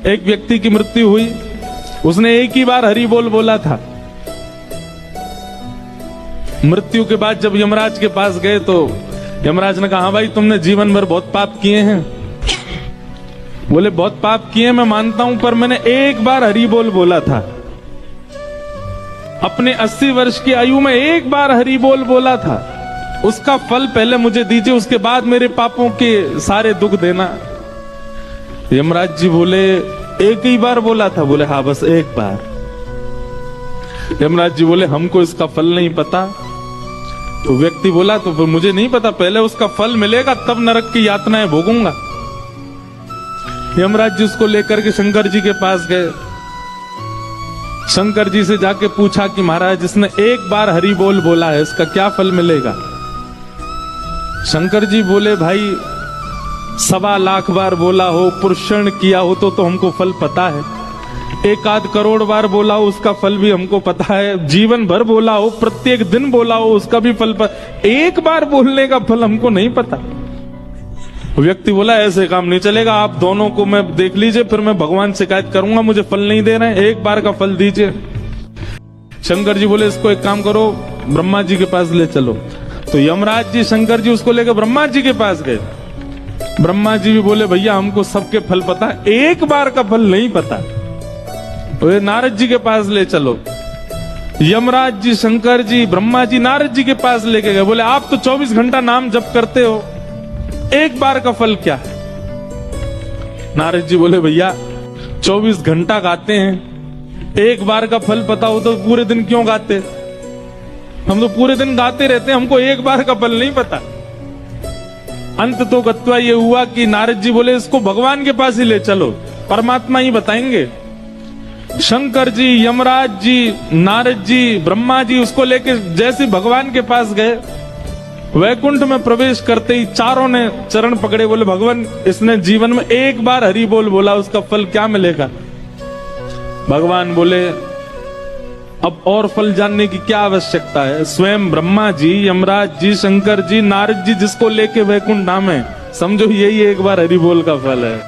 एक व्यक्ति की मृत्यु हुई, उसने एक ही बार हरि बोल बोला था। मृत्यु के बाद जब यमराज के पास गए तो यमराज ने कहा, हाँ भाई तुमने जीवन भर बहुत पाप किए हैं। बोले बहुत पाप किए मैं मानता हूं, पर मैंने एक बार हरि बोल बोला था। अपने 80 वर्ष की आयु में एक बार हरि बोल बोला था, उसका फल पहले मुझे दीजिए, उसके बाद मेरे पापों के सारे दुख देना। यमराज जी बोले एक ही बार बोला था? बोले हाँ बस एक बार। यमराज जी बोले हमको इसका फल नहीं पता। तो व्यक्ति बोला तो फिर मुझे नहीं पता, पहले उसका फल मिलेगा तब नरक की यातनाएं भोगूंगा। यमराज जी उसको लेकर के शंकर जी के पास गए। शंकर जी से जाके पूछा कि महाराज जिसने एक बार हरि बोल बोला है इसका क्या फल मिलेगा? शंकर जी बोले भाई 1.25 लाख बार बोला हो, पुरुषण किया हो तो हमको फल पता है। 1 करोड़ बार बोला हो उसका फल भी हमको पता है। जीवन भर बोला हो, प्रत्येक दिन बोला हो उसका भी फल एक बार बोलने का फल हमको नहीं पता। व्यक्ति बोला ऐसे काम नहीं चलेगा, आप दोनों को मैं देख लीजिए, फिर मैं भगवान शिकायत करूंगा, मुझे फल नहीं दे रहे हैं, एक बार का फल दीजिए। शंकर जी बोले इसको एक काम करो, ब्रह्मा जी के पास ले चलो। तो यमराज जी शंकर जी उसको लेकर ब्रह्मा जी के पास गए। ब्रह्मा जी भी बोले भैया हमको सबके फल पता है, एक बार का फल नहीं पता। तो नारद जी के पास ले चलो। यमराज जी शंकर जी ब्रह्मा जी नारद जी के पास लेके गए। बोले आप तो 24 घंटा नाम जप करते हो, एक बार का फल क्या है? नारद जी बोले भैया 24 घंटा गाते हैं, एक बार का फल पता हो तो पूरे दिन क्यों गाते? हम तो पूरे दिन गाते रहते हैं, हमको एक बार का फल नहीं पता। अंत तो गत्वा ये हुआ कि नारद जी बोले इसको भगवान के पास ही ले चलो, परमात्मा ही बताएंगे। शंकर जी यमराज जी नारद जी ब्रह्मा जी उसको लेके जैसे भगवान के पास गए, वैकुंठ में प्रवेश करते ही चारों ने चरण पकड़े। बोले भगवान इसने जीवन में एक बार हरि बोल बोला, उसका फल क्या मिलेगा? भगवान बोले अब और फल जानने की क्या आवश्यकता है? स्वयं ब्रह्मा जी यमराज जी शंकर जी नारद जी जिसको लेके वैकुंठ नाम है, समझो यही एक बार हरि बोल का फल है।